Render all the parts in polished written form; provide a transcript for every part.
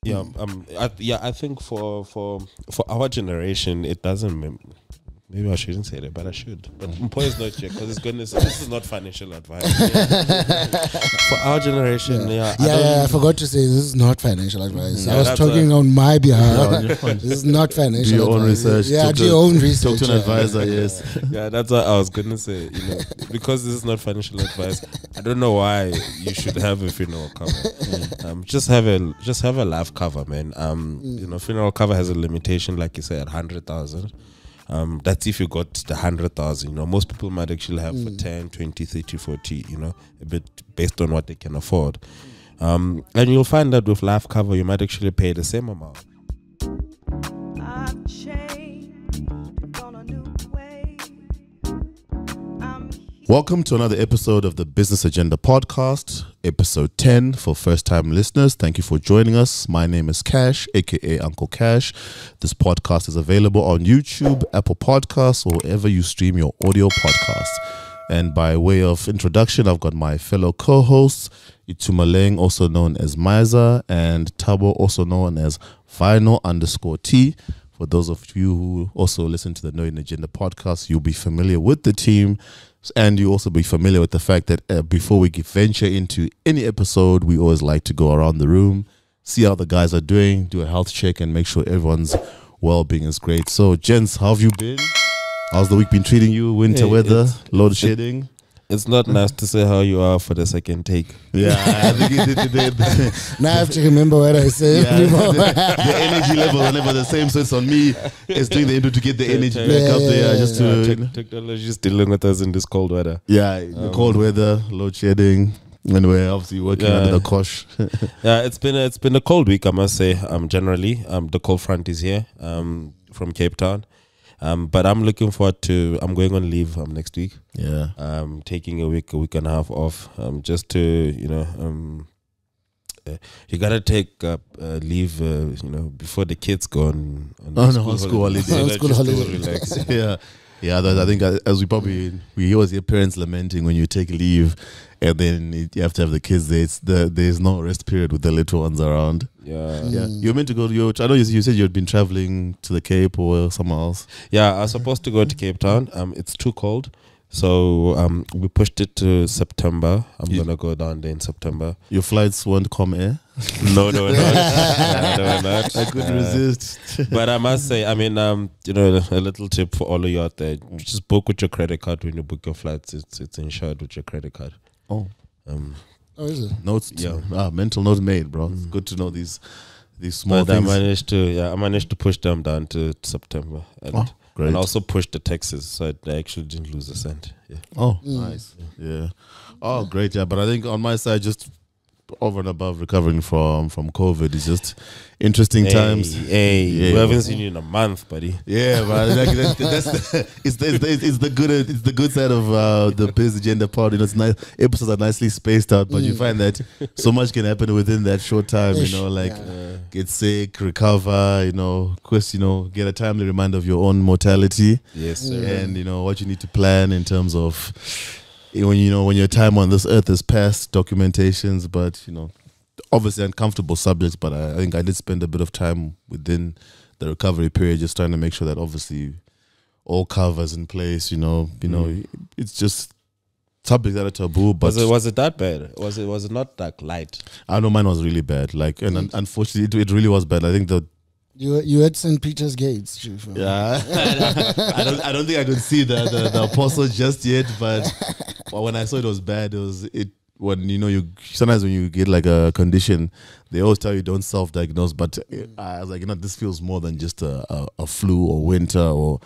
Yeah, I think for our generation, it doesn't. Maybe I shouldn't say that, but I should. But Mpo is not yet because this is not financial advice. For our generation, I forgot to say this is not financial advice. I was talking on my behalf. This is not financial. Do your own research. Yeah, do your own research. Talk to an advisor. Yes. Yeah, that's what I was gonna say. Because this is not financial advice. I don't know why you should have a funeral cover. Just have a life cover, man. Funeral cover has a limitation, like you said, 100,000. That's if you got the 100,000. Most people might actually have for 10, 20, 30, 40. A bit based on what they can afford. And you'll find that with life cover, you might actually pay the same amount. Welcome to another episode of the Business Agenda Podcast, episode 10 for first-time listeners. Thank you for joining us. My name is Cash, aka Uncle Cash. This podcast is available on YouTube, Apple Podcasts, or wherever you stream your audio podcasts. And by way of introduction, I've got my fellow co-hosts, Itumaleng, also known as Miza, and Tabo, also known as Vino_T. For those of you who also listen to the Knowing Agenda podcast, you'll be familiar with the team. And you also be familiar with the fact that before we venture into any episode, we always like to go around the room, see how the guys are doing, do a health check, and make sure everyone's well-being is great. So, gents, how have you been? How's the week been treating you? Winter weather, load shedding? It's not nice to say how you are for the second take. Yeah, I think it did. Now I have to remember what I said. The energy level are never the same, so it's on me. It's doing the intro to get the energy back up there. Technology is dealing with us in this cold weather. Yeah, the cold weather, load shedding, and we're obviously working under the kosh. Yeah, it's been a cold week, I must say. Generally, the cold front is here from Cape Town. But I'm looking forward to. I'm going on leave next week. Yeah. Taking a week and a half off. Just to you gotta take leave. Before the kids go on school holiday. School holiday. Relax. Yeah. I think as we always hear parents lamenting when you take leave, and then you have to have the kids there. There's no rest period with the little ones around. Yeah. You're meant to go. I know you said you'd been traveling to the Cape or somewhere else. Yeah, I was supposed to go to Cape Town. It's too cold, so we pushed it to September. I'm gonna go down there in September. Your flights won't come air? No, we're not. I couldn't resist. But I must say, a little tip for all of you out there: just book with your credit card when you book your flights. It's insured with your credit card. Oh. Is it? Notes. Yeah. Mental note made, bro. It's good to know these small things. I managed to push them down to September. Great. And also pushed the taxes, so I actually didn't lose a cent. Yeah. Oh, nice. Yeah. Oh, great. Yeah, but I think on my side, just over and above recovering from COVID, it's just interesting times. We haven't seen you in a month, buddy. Yeah, but it's the good side of the Business Agenda part. It's nice. Episodes are nicely spaced out, but you find that so much can happen within that short time. Get sick, recover. Get a timely reminder of your own mortality. Yes, sir. And what you need to plan in terms of. When your time on this earth is past, documentations, but obviously uncomfortable subjects. But I think I did spend a bit of time within the recovery period, just trying to make sure that obviously all covers in place. It's just subjects that are taboo. But was it that bad? Was it not that light? I know mine was really bad. Unfortunately, it really was bad. I think You had St. Peter's Gates. Yeah, I don't think I could see the apostle just yet, but when I saw it was bad. Sometimes when you get like a condition, they always tell you don't self-diagnose. But I was like, this feels more than just a flu or winter or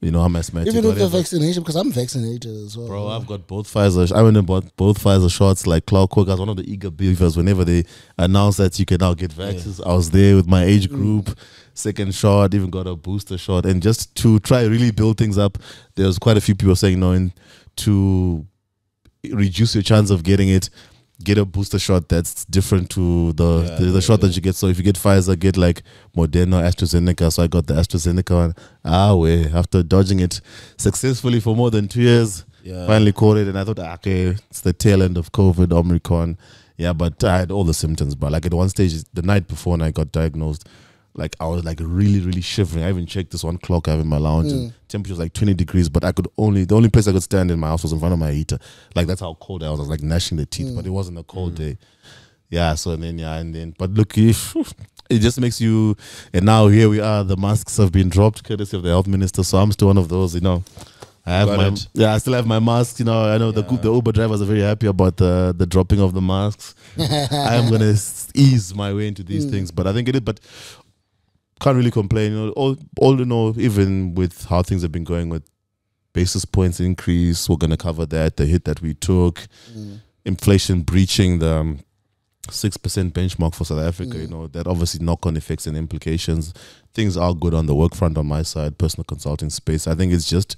I'm asthmatic. Even with the vaccination, because I'm vaccinated as well. Bro, I've got both Pfizer. I went and bought both Pfizer shots like clockwork. I was one of the eager beavers whenever they announced that you can now get vaccines. I was there with my age group, second shot, even got a booster shot. And just to try really build things up, there was quite a few people saying, to reduce your chance of getting it, get a booster shot that's different to the shot that you get. So if you get Pfizer, get like Moderna, AstraZeneca. So I got the AstraZeneca one. After dodging it successfully for more than 2 years, finally caught it. And I thought, okay, it's the tail end of COVID, Omicron. Yeah, but I had all the symptoms. But like at one stage, the night before when I got diagnosed, like I was like really, really shivering. I even checked this one clock I have in my lounge and temperature was like 20 degrees, but the only place I could stand in my house was in front of my heater. Like that's how cold I was. I was like gnashing the teeth, but it wasn't a cold day. Yeah, so but look, if it just makes you, and now here we are, the masks have been dropped courtesy of the health minister. So I'm still one of those, I have I still have my mask. I know the Uber drivers are very happy about the dropping of the masks. I am gonna ease my way into these things, but I think it is. But can't really complain. All even with how things have been going with basis points increase, we're gonna cover that. The hit that we took, inflation breaching the 6% benchmark for South Africa. That obviously knock-on effects and implications. Things are good on the work front on my side, personal consulting space. I think it's just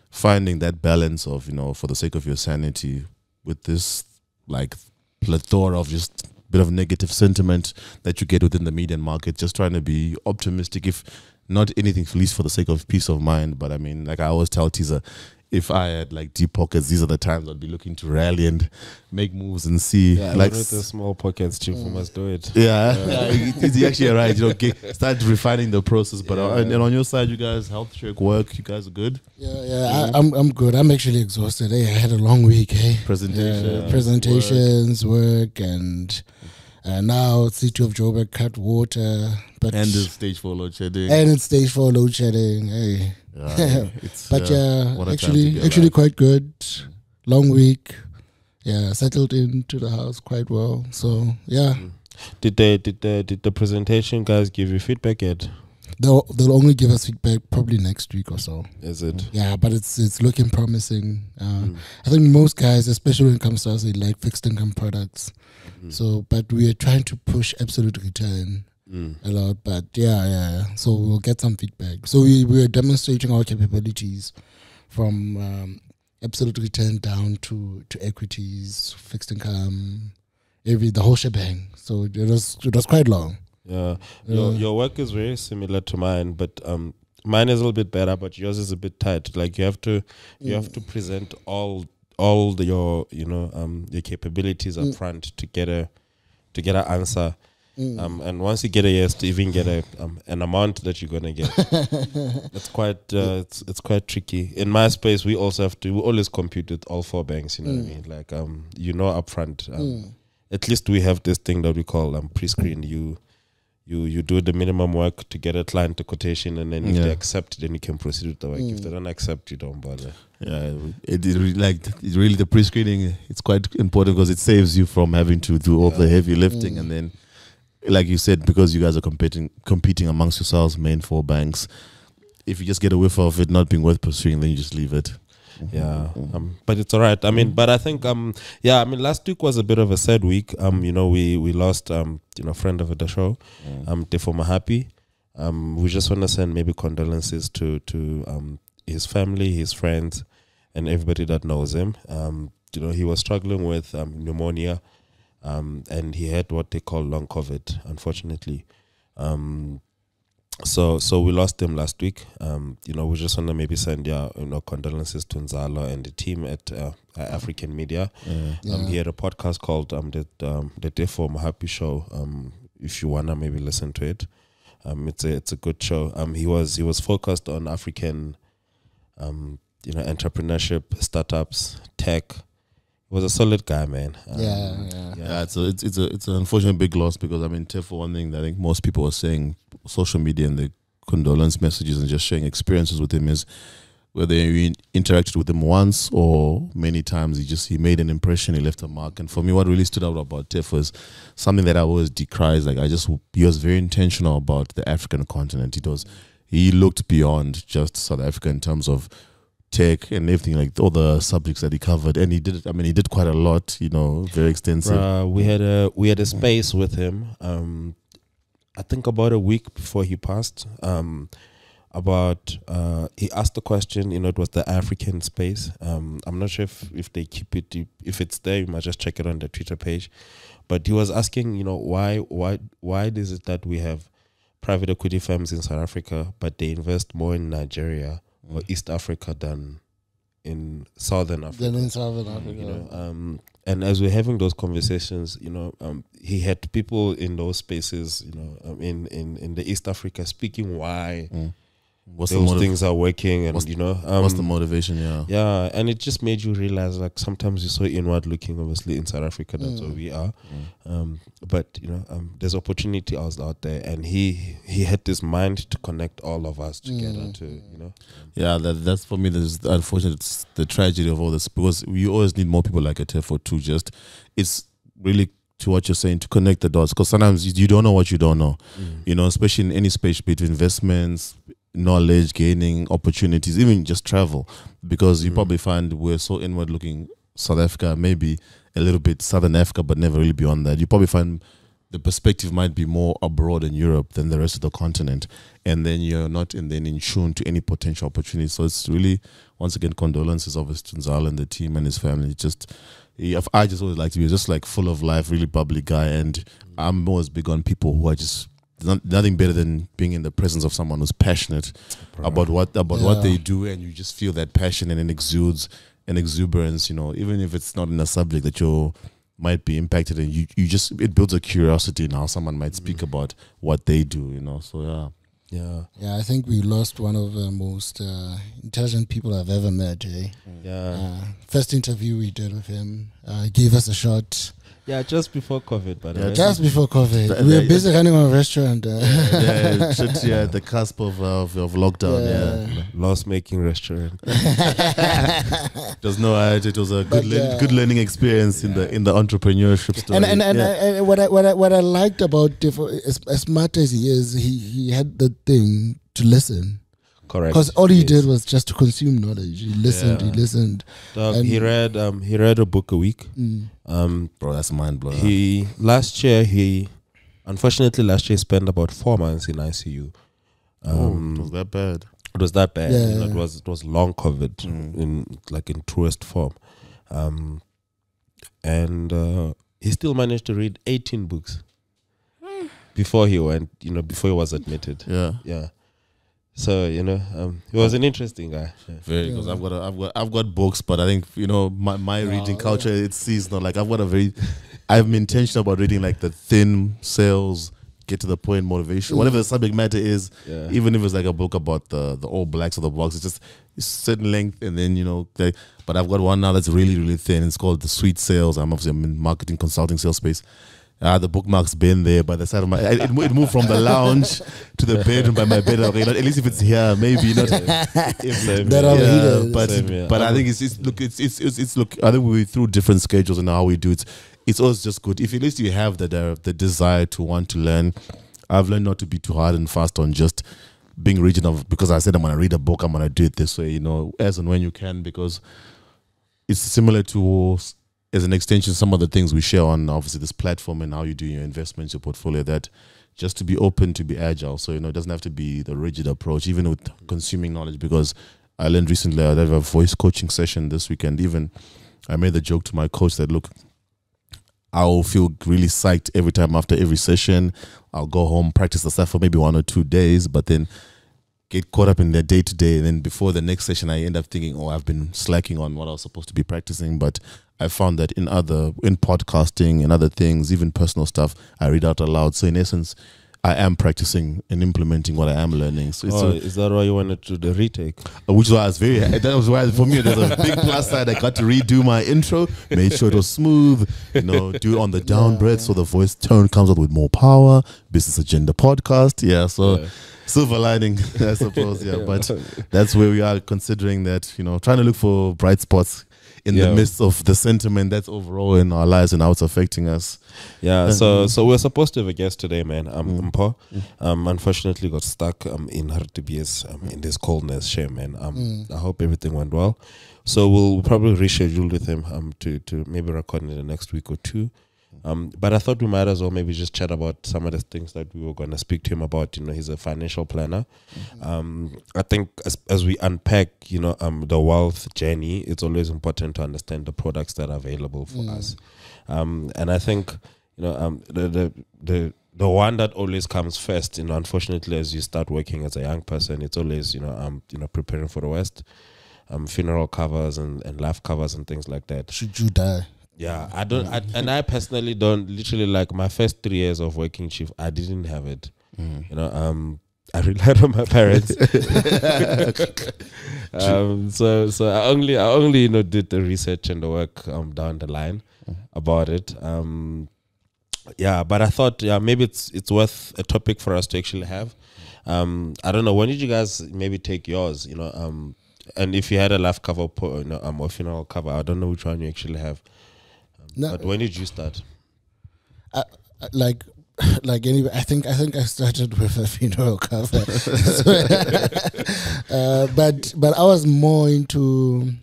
finding that balance of, for the sake of your sanity, with this like plethora of just bit of negative sentiment that you get within the media market, just trying to be optimistic, if not anything, at least for the sake of peace of mind. But I mean, like I always tell Teaser, if I had like deep pockets, these are the times I'd be looking to rally and make moves and see. Yeah, like with the small pockets, Chief, we must do it. Yeah, it's actually right. Start refining the process. But and on your side, you guys, health check, work, you guys are good. I'm good. I'm actually exhausted. I had a long week. Presentations, work, and now City of Joburg cut water, but and it's stage 4 load shedding. Hey. It's, but actually quite good. Long week. Yeah, settled into the house quite well. So yeah. Did the presentation guys give you feedback yet? They'll only give us feedback probably next week or so. Is it? Yeah, but it's looking promising. I think most guys, especially when it comes to us, they like fixed income products. So, but we are trying to push absolute return a lot. But yeah. So we'll get some feedback. So we are demonstrating our capabilities from absolute return down to equities, fixed income, the whole shebang. So it was quite long. Yeah, your work is very similar to mine, but mine is a little bit better, but yours is a bit tight. Like you have to present all your your capabilities up front to get an answer. And once you get a yes, to even get an amount that you're gonna get, it's quite it's quite tricky. In my space, we always compete with all 4 banks. You know what I mean? Like up front, at least we have this thing that we call pre-screen. You do the minimum work to get a client a quotation, and then if they accept, then you can proceed with the work. If they don't accept, you don't bother. Yeah, it's really the pre-screening. It's quite important because it saves you from having to do all the heavy lifting, and then, like you said, because you guys are competing amongst yourselves, main 4 banks. If you just get a whiff of it not being worth pursuing, then you just leave it. Yeah, but it's all right. I mean, but I think last week was a bit of a sad week. We lost friend of the show, Tefo Mohapi. We just want to send maybe condolences to his family, his friends, and everybody that knows him. He was struggling with pneumonia, and he had what they call long COVID, unfortunately. So we lost him last week. We just want to maybe send condolences to Nzalo and the team at iAfrikan Media. He had a podcast called the Tefo Mohapi Show. If you wanna maybe listen to it, it's a good show. He was focused on African, entrepreneurship, startups, tech. He was a solid guy, man. It's an unfortunate big loss because Tefo, one thing that I think most people are saying, social media and the condolence messages and just sharing experiences with him is whether you interacted with him once or many times, he made an impression, he left a mark. And for me, what really stood out about Tefo is something that I always decry. He was very intentional about the African continent. He looked beyond just South Africa in terms of tech and everything, like all the subjects that he covered, and he did quite a lot, very extensive. We had a space with him, I think about a week before he passed. He asked the question, it was the African space. I'm not sure if they keep it, if it's there, you might just check it on the Twitter page. But he was asking, why is it that we have private equity firms in South Africa, but they invest more in Nigeria or East Africa than Southern Africa. Then in Southern Africa. You know, and as we're having those conversations, you know, he had people in those spaces, you know, in the East Africa speaking why those things are working, and what's, you know, what's the motivation? Yeah, and it just made you realize, like, sometimes you're so inward looking. Obviously, in South Africa, that's where we are. But you know, there's opportunity out there, and he had this mind to connect all of us together. To you know, yeah, that's for me. That's unfortunate. It's the tragedy of all this, because we always need more people like a Tefo to just. It's really to what you're saying, to connect the dots, because sometimes you don't know what you don't know. You know, especially in any space between investments, knowledge gaining, opportunities, even just travel, because you probably find we're so inward looking. South Africa, maybe a little bit Southern Africa, but never really beyond that. You probably find the perspective might be more abroad in Europe than the rest of the continent, and then you're not in tune to any potential opportunities. So it's really, once again, condolences obviously to Nzala and the team and his family. I just always like to be just like full of life, really bubbly guy, and I'm always big on people who are just nothing better than being in the presence of someone who's passionate about what they do, and you just feel that passion, and it exudes an exuberance, you know, even if it's not in a subject that you might be impacted in, it builds a curiosity in how someone might speak about what they do, you know. So yeah, I think we lost one of the most intelligent people I've ever met. First interview we did with him, gave us a shot. Yeah, just before COVID, by the way. Just before COVID. We were busy running our restaurant. At the cusp of lockdown. Loss-making restaurant. There's no idea. It was a good learning experience in the entrepreneurship story. And what I liked about Tefo, as smart as he is, he had the thing to listen. Correct. Because all he did was just to consume knowledge. He listened. Dog, he read a book a week. Bro, that's mind blowing. Last year he spent about 4 months in ICU. It was that bad. It was that bad. Yeah. You know, it was long COVID in truest form. And he still managed to read 18 books before he was admitted. Yeah. So you know, he was an interesting guy. Very, because I've got books, but I think, you know, my reading culture, it's seasonal. Like I'm intentional about reading like the thin sales, get to the point, motivation, whatever the subject matter is. Even if it's like a book about the All Blacks or the Blacks, it's just a certain length, and then, you know. But I've got one now that's really, really thin. It's called The Sweet Sales. I'm in marketing consulting sales space. The bookmark's been there by the side of my. It moved from the lounge to the bedroom by my bed. Okay, at least if it's here, maybe not. But I think it's look. I think we through different schedules and how we do it. It's always just good if at least you have the desire to want to learn. I've learned not to be too hard and fast on just being rigid because I said I'm gonna read a book, I'm gonna do it this way. You know, as and when you can, because it's similar to. As an extension, some of the things we share on obviously this platform and how you do your investments, your portfolio, that just to be open, to be agile. So, you know, it doesn't have to be the rigid approach, even with consuming knowledge, because I learned recently, I had a voice coaching session this weekend. Even I made the joke to my coach that, look, I'll feel really psyched every time after every session. I'll go home, practice the stuff for maybe 1 or 2 days, but then get caught up in the day to day. And then before the next session, I end up thinking, I've been slacking on what I was supposed to be practicing. But I found that in podcasting and other things, even personal stuff, I read out aloud. So in essence, I am practicing and implementing what I am learning. So is that why you wanted to do the retake? Which was that was why for me there's a big plus side. I got to redo my intro, made sure it was smooth, you know, do it on the down breath so the voice tone comes out with more power. Business Agenda podcast. Silver lining, I suppose, but that's where we are, considering that, you know, trying to look for bright spots in the midst of the sentiment that's overall in our lives and how it's affecting us. So we're supposed to have a guest today, man. Mpo. Unfortunately got stuck in RTBS in this coldness. Shame, man. I hope everything went well. So we'll probably reschedule with him to maybe record in the next week or two. But I thought we might as well maybe just chat about some of the things that we were going to speak to him about. You know, he's a financial planner. I think as we unpack, you know, the wealth journey, it's always important to understand the products that are available for us. And I think, you know, the one that always comes first, you know, unfortunately, as you start working as a young person, it's always, you know, preparing for the West. funeral covers and life covers and things like that. Should you die? Yeah, I don't, and I personally don't. Literally, like my first 3 years of working chief, I didn't have it. You know, I relied on my parents. So I only you know did the research and the work down the line about it. Yeah, but I thought maybe it's worth a topic for us to actually have. I don't know, when did you guys maybe take yours? You know, and if you had a life cover, you know, or funeral cover, I don't know which one you actually have. No, but when did you start? Like anyway, I think I started with a funeral cover, but I was more into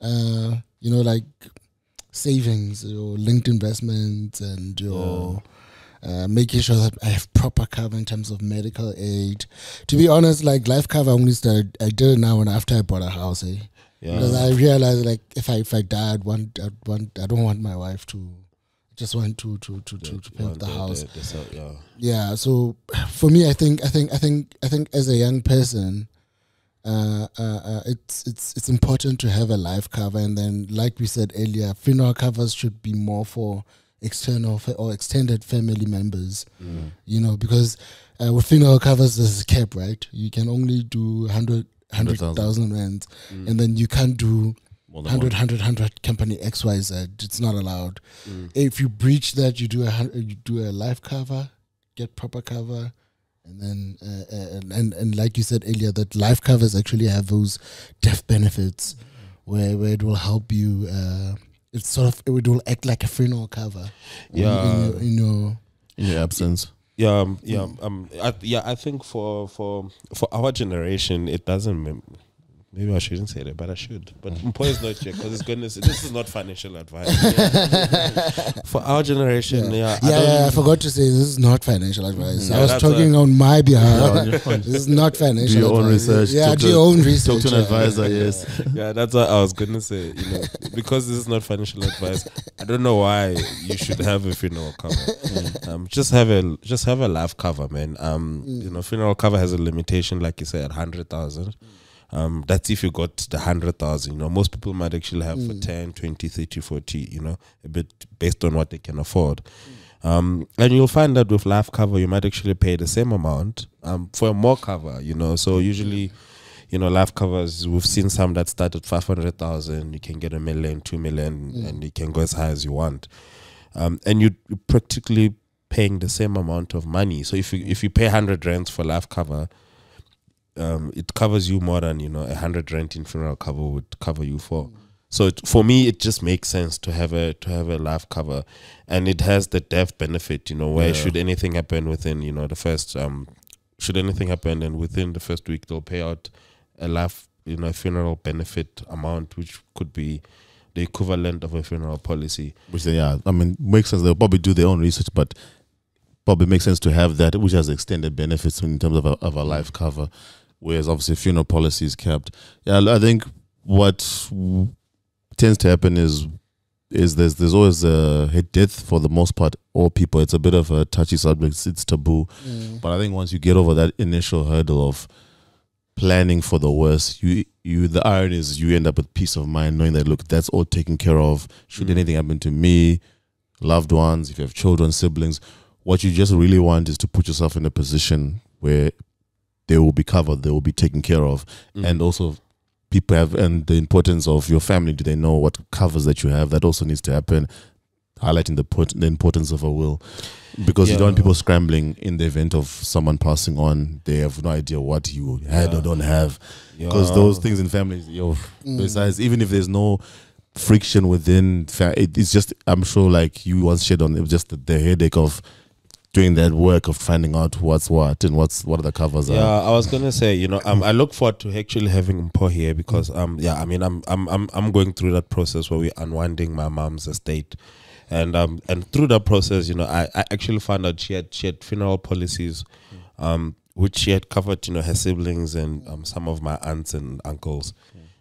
you know, like savings, your linked investments, and your making sure that I have proper cover in terms of medical aid. To be honest, like life cover only started, I did it now and after I bought a house. Because I realized, like, if I die, I don't want my wife to. Just want to pay off the house. Yeah. So for me, I think as a young person, it's important to have a life cover, and then, like we said earlier, funeral covers should be more for external or extended family members. You know, because with funeral covers there's a cap, right? You can only do 100,000 rand, and then you can't do 100 company XYZ. It's not allowed. If you breach that, you do a life cover, get proper cover, and then and like you said earlier, that life covers actually have those death benefits where it will help you. It will act like a funeral cover. In your absence. I think for our generation, it doesn't. Maybe I shouldn't say that, but I should. But Mpo is not here because this is not financial advice. For our generation, I forgot to say this is not financial advice. I was talking on my behalf. This is not financial advice. Do your own research. Yeah, do your own research. Talk to an advisor, yes. Yeah, that's what I was going to say. You know, because this is not financial advice, I don't know why you should have a funeral cover. Just have a life cover, man. You know, funeral cover has a limitation, like you said, 100,000. That's if you got the 100,000. You know, most people might actually have for 10, 20, 30, 40, you know, a bit based on what they can afford. And you'll find that with life cover, you might actually pay the same amount for more cover, you know. So usually, you know, life covers, we've seen some that start at 500,000. You can get 1 million, 2 million, and you can go as high as you want. And you're practically paying the same amount of money. So if you pay 100 rands for life cover, it covers you more than, you know, 100 rand in funeral cover would cover you for. So for me, it just makes sense to have a life cover, and it has the death benefit, you know, where should anything happen within, you know, the first should anything happen, and within the first week they'll pay out a life, you know, funeral benefit amount, which could be the equivalent of a funeral policy. Which makes sense. They'll probably do their own research, but probably makes sense to have that, which has extended benefits in terms of a life cover. Whereas obviously funeral policy is kept. Yeah, I think what tends to happen is there's always a death for the most part. All people, it's a bit of a touchy subject. It's taboo. But I think once you get over that initial hurdle of planning for the worst, the irony is you end up with peace of mind, knowing that, look, that's all taken care of. Should anything happen to me, loved ones, if you have children, siblings, what you just really want is to put yourself in a position where they will be covered, they will be taken care of. And also people have, and the importance of your family, do they know what covers that you have? That also needs to happen, highlighting the importance of a will, because you don't want people scrambling in the event of someone passing on. They have no idea what you had or don't have, because those things in families, besides, even if there's no friction within, it's just, I'm sure, like you once shared on, it was just the headache of doing that work of finding out what's what and what are the covers are. I was gonna say, you know, I look forward to actually having Mpo here because I'm going through that process where we're unwinding my mom's estate, and through that process, you know, I actually found out she had funeral policies, which she had covered, you know, her siblings and some of my aunts and uncles,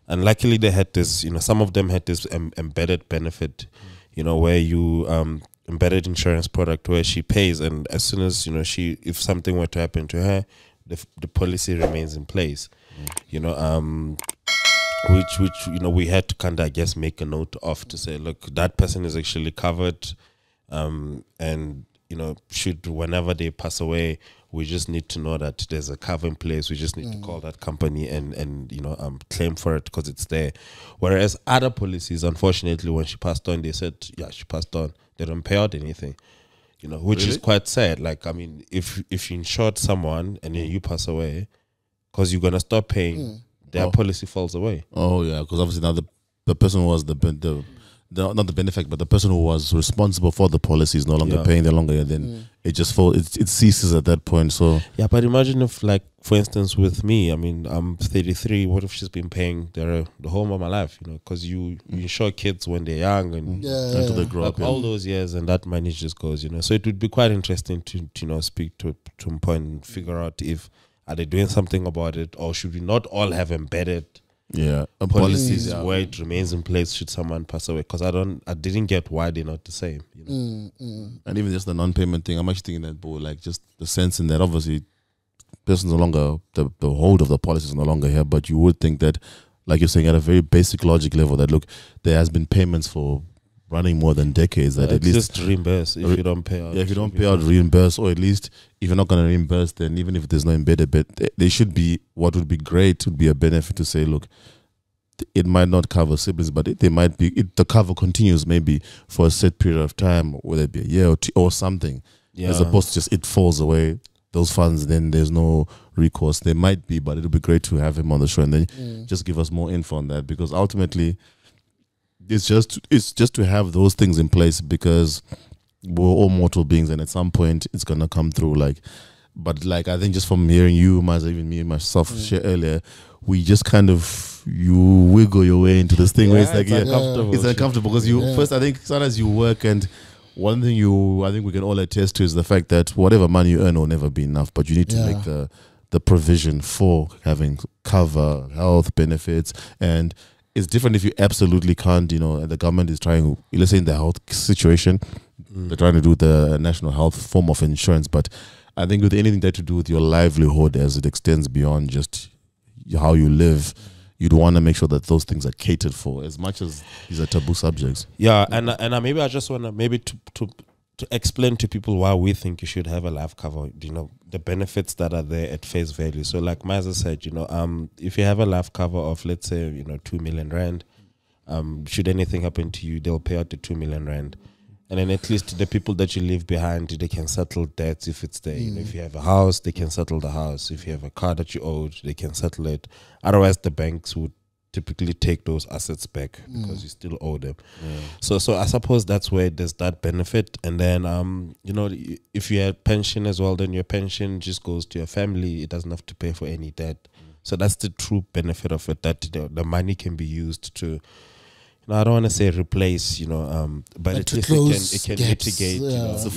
and luckily they had this, you know, some of them had this embedded benefit, you know, where you embedded insurance product where she pays, and as soon as, you know, if something were to happen to her, the policy remains in place. You know, which we had to kind of, I guess, make a note of to say, look, that person is actually covered, and should, whenever they pass away, we just need to know that there's a cover in place. We just need to call that company and claim for it because it's there. Whereas other policies, unfortunately, when she passed on, they said, yeah, she passed on. They don't pay out anything, which is quite sad. Like, I mean, if you insured someone and then you pass away, because you're gonna stop paying, their policy falls away. Oh yeah, because obviously now the person who was not the benefactor, but the person who was responsible for the policy is no longer paying the longer, and then it just it ceases at that point. So yeah, but imagine if, like, for instance, with me, I mean, I'm 33. What if she's been paying the whole of my life? Because you insure kids when they're young and until they grow up, all those years, and that money just goes. So it would be quite interesting to speak to a point and figure out if are they doing something about it, or should we not all have embedded policies where it remains in place should someone pass away? Because I didn't get why they're not the same. And even just the non-payment thing, I'm actually thinking that, boy, like, just the sense in that, obviously, person's no longer the hold of the policy is no longer here, but you would think that, like you're saying, at a very basic logic level, that look, there has been payments for running more than decades, that at least just reimburse if you don't pay out. Yeah, if you don't pay out, reimburse, or at least if you're not going to reimburse, then even if there's no embedded bit, there should be, what would be great would be a benefit to say, look, it might not cover siblings, but they might be, the cover continues maybe for a set period of time, whether it be a year or two or something, as opposed to just it falls away, those funds, then there's no recourse. There might be, but it would be great to have him on the show and then just give us more info on that, because ultimately it's just to have those things in place, because we're all mortal beings, and at some point it's gonna come through. But I think just from hearing you, Maza, even me and myself share earlier, we just kind of, you wiggle your way into this thing where it's like, uncomfortable. It's uncomfortable because first, I think sometimes you work, and one thing I think we can all attest to is the fact that whatever money you earn will never be enough, but you need to make the provision for having cover, health benefits. And it's different if you absolutely can't, and the government is trying, let's say in the health situation, they're trying to do the national health form of insurance. But I think with anything that to do with your livelihood, as it extends beyond just how you live, you'd want to make sure that those things are catered for, as much as these are taboo subjects. Yeah, and maybe I just want to maybe to explain to people why we think you should have a life cover, the benefits that are there at face value. So like Maza said, if you have a life cover of, let's say, 2 million rand, should anything happen to you, they'll pay out the 2 million rand. And then at least the people that you leave behind, they can settle debts if it's there. If you have a house, they can settle the house. If you have a car that you owed, they can settle it. Otherwise, the banks would typically take those assets back because you still owe them. So I suppose that's where there's that benefit. And then if you had pension as well, then your pension just goes to your family. It doesn't have to pay for any debt. So that's the true benefit of it, that the money can be used to, I don't want to say replace, but at least it can mitigate. It's a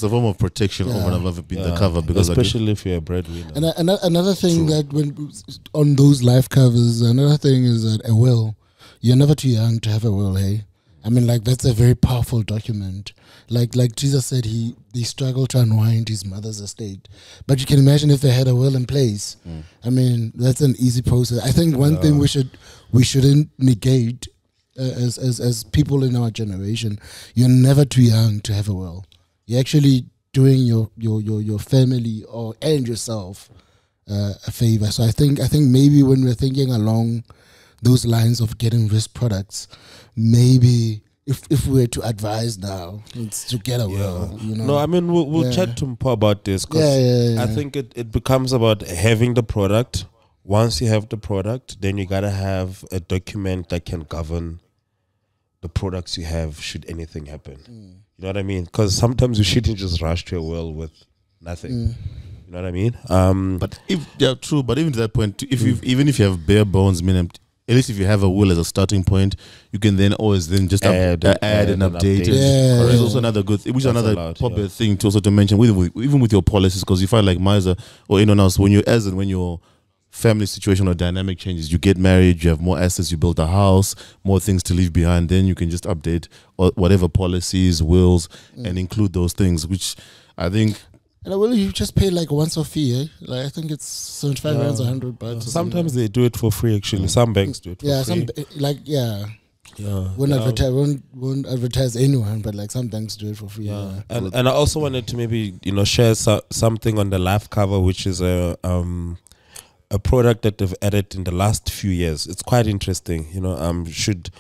form of protection over and above the cover, because especially if you're a breadwinner. And another thing that when on those life covers, another thing is that a will, you're never too young to have a will. Hey, I mean, that's a very powerful document. Like Jesus said, he struggled to unwind his mother's estate, but you can imagine if they had a will in place. I mean, that's an easy process. I think one thing we shouldn't negate. As people in our generation, you're never too young to have a will. You're actually doing your family and yourself a favor. So I think maybe when we're thinking along those lines of getting risk products, maybe if we were to advise now, it's to get a will. No, I mean we'll chat to Mpo about this, because I think it becomes about having the product. Once you have the product, then you gotta have a document that can govern the products you have should anything happen. You know what I mean? Because sometimes you shouldn't just rush to a will with nothing. You know what I mean? But true. But even to that point, even if you have bare bones minimum, at least if you have a will as a starting point, you can then always just add and update. There's also another good, which is another popular thing to also to mention, even with your policies, because you find like Miser or anyone else, when your family situation or dynamic changes, you get married, you have more assets, you build a house, more things to leave behind, then you can just update whatever policies, wills, and include those things, which I think And well, you just pay like once off fee. Like I think it's 75 rands or 100 bucks. Sometimes they do it for free. Actually, some banks do it for free. Some won't advertise anyone, but like some banks do it for free. And I also wanted to maybe share something on the life cover, which is a product that they've added in the last few years. It's quite interesting. Should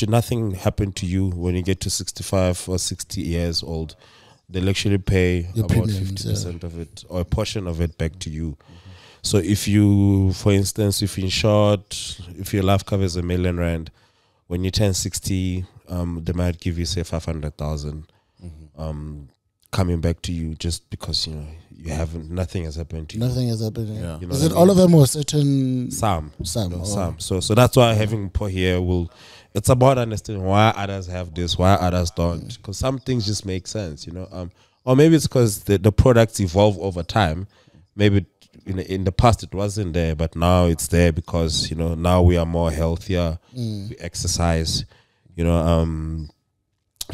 nothing happen to you when you get to 65 or 60 years old, they'll actually pay your about premiums, 50% of it or a portion of it back to you. So if you, for instance, if your life cover is R1 million, when you turn 60, they might give you say 500,000 coming back to you just because nothing has happened to you. Nothing has happened. Yeah. Is it all of them or certain? Some. So that's why having Paul here it's about understanding why others have this, why others don't. Because some things just make sense, or maybe it's because the products evolve over time. Maybe in the past it wasn't there, but now it's there because now we are more healthier. We exercise. If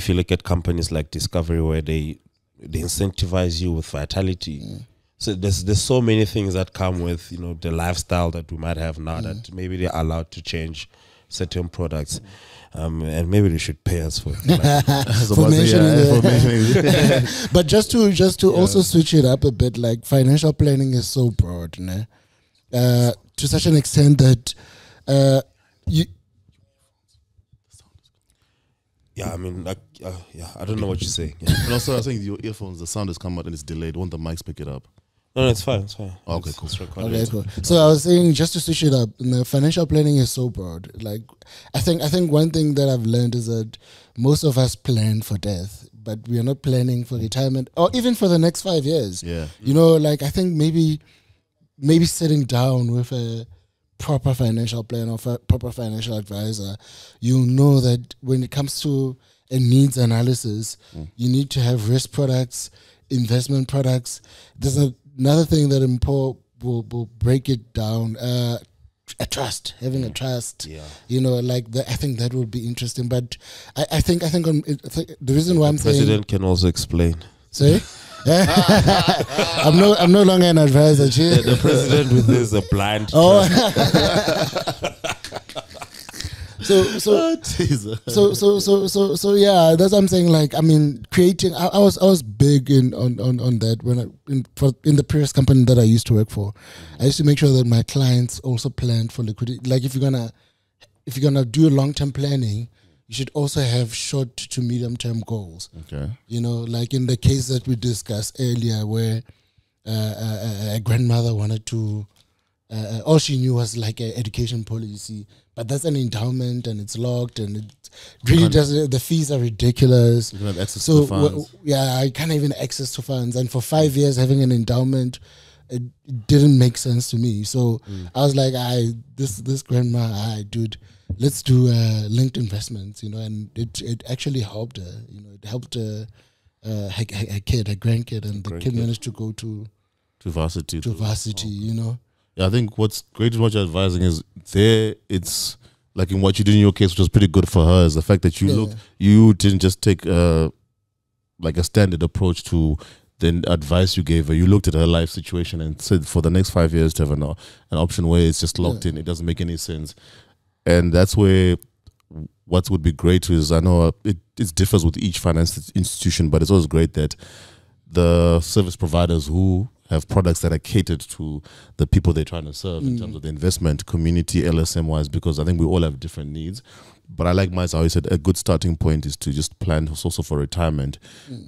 you look at companies like Discovery, where they incentivize you with vitality. So there's so many things that come with the lifestyle that we might have now that maybe they're allowed to change certain products, and maybe they should pay us for mentioning. But just to also switch it up a bit, like financial planning is so broad, to such an extent that you. Yeah, I mean, I don't know what you're saying. And also, I think your earphones, the sound has come out and it's delayed. Won't the mics pick it up? No, it's fine. Okay, cool. Okay, cool. So I was saying, just to switch it up, financial planning is so broad. Like, I think one thing that I've learned is that most of us plan for death, but we are not planning for retirement or even for the next 5 years. Yeah. Like I think maybe sitting down with a proper financial plan or proper financial advisor, you'll know that when it comes to a needs analysis, you need to have risk products, investment products. There's another thing that will break it down. A trust, having a trust. Like that. I think that would be interesting. But I think the reason why I'm saying president can also explain. Sorry. I'm no longer an advisor. The president with this a blind. So yeah, that's what I'm saying. Like, I mean, creating. I was big on that when in the previous company that I used to work for. I used to make sure that my clients also planned for liquidity. Like, if you're gonna do long-term planning, you should also have short to medium-term goals. Okay. Like in the case that we discussed earlier, where a grandmother wanted to. All she knew was like an education policy, but that's an endowment and it's locked and it really doesn't. The fees are ridiculous. You don't have access to funds. I can't even access to funds. And for 5 years having an endowment, it didn't make sense to me. So I was like, this grandma, dude, let's do linked investments, and it actually helped her. It helped her grandkid, and the kid managed to go to varsity. Yeah, I think what's great with what you're advising is it's like in what you did in your case, which was pretty good for her, is the fact that you didn't just take like a standard approach to the advice you gave her. You looked at her life situation and said for the next 5 years to have an option where it's just locked in, it doesn't make any sense. And that's where what would be great is, I know it differs with each finance institution, but it's always great that the service providers who have products that are catered to the people they're trying to serve in terms of the investment community, LSM-wise, because I think we all have different needs. But I like Miles always said, a good starting point is to just plan also for retirement,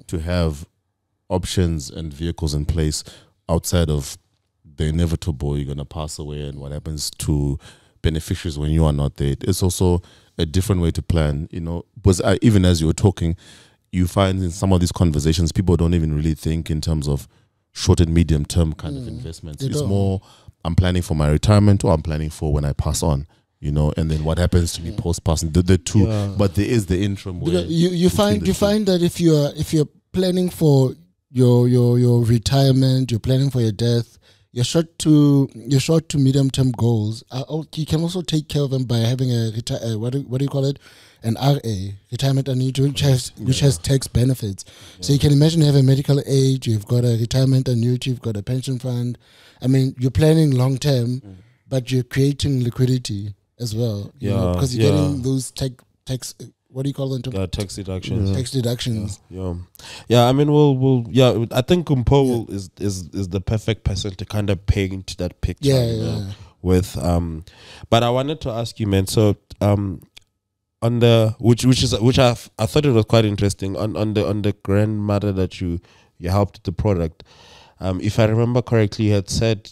to have options and vehicles in place outside of the inevitable, you're going to pass away and what happens to beneficiaries when you are not there. It's also a different way to plan, because even as you were talking, you find in some of these conversations, people don't even really think in terms of short and medium term kind of investments. It's more, I'm planning for my retirement or I'm planning for when I pass on, and then what happens to me post passing. The two, but there is the interim where you find that if you're planning for your retirement, you're planning for your death, your short to medium term goals, you can also take care of them by having a what do you call it, an RA, retirement annuity, which has tax benefits. So you can imagine you have a medical aid, you've got a retirement annuity, you've got a pension fund. I mean, you're planning long term, but you're creating liquidity as well. You know, because you're getting those tax. What do you call them? Tax deductions. Tax deductions. Yeah. I mean, we'll. I think Kumpo is the perfect person to kind of paint that picture. With but I wanted to ask you, man. So on the which I thought it was quite interesting on the grandmother that you helped the product. If I remember correctly, you had said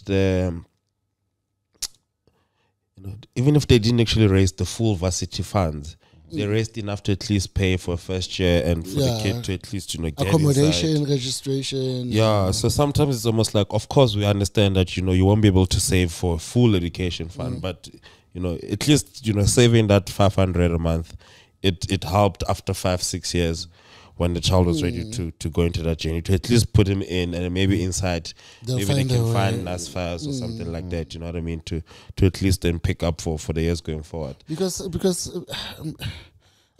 even if they didn't actually raise the full varsity funds, they raised enough to at least pay for first year and for the kid to at least get accommodation, inside. registration. So sometimes it's almost like, of course, we understand that you won't be able to save for a full education fund, but at least saving that 500 a month, it helped after 5-6 years when the child was ready to go into that journey, to at least put him in, and maybe inside maybe they can find NASFAS or something like that, you know what I mean, to at least then pick up for the years going forward. Because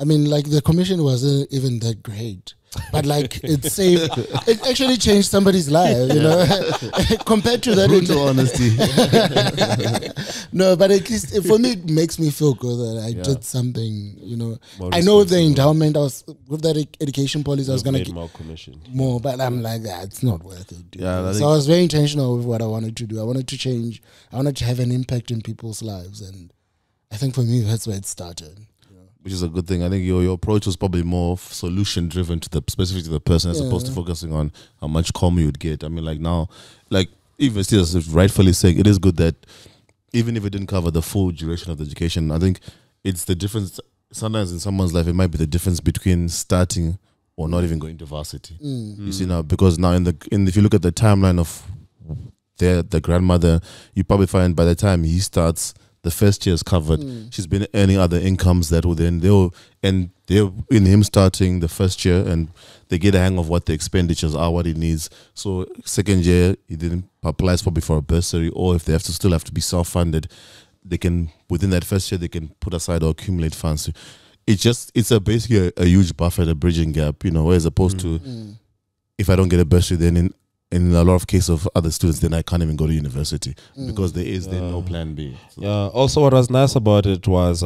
I mean, like, the commission wasn't even that great, but like it actually changed somebody's life, compared to that. Brutal honesty. No, but at least for me, it makes me feel good that I did something. I know with the endowment, with that education policy, I was gonna get more commission, but I'm like, it's not worth it. Dude. Yeah, so I was very intentional with what I wanted to do. I wanted to change. I wanted to have an impact in people's lives, and I think for me, that's where it started. Which is a good thing. I think your approach was probably more solution driven specifically to the person, as opposed to focusing on how much commu you'd get. I mean, like now, like even still, as rightfully saying, it is good that even if it didn't cover the full duration of the education, I think it's the difference. Sometimes in someone's life, it might be the difference between starting or not even going to varsity. You see now, because now if you look at the timeline of the grandmother, you probably find by the time he starts, the first year is covered. She's been earning other incomes that will then they're in him starting the first year, and they get a hang of what the expenditures are, what he needs. So second year, he didn't applies probably for a bursary, or if they still have to be self-funded, they can, within that first year, they can put aside or accumulate funds. It's basically a huge buffer, a bridging gap, as opposed to if I don't get a bursary, then in a lot of cases of other students, then I can't even go to university because there is then no plan B. So. Yeah. Also, what was nice about it was,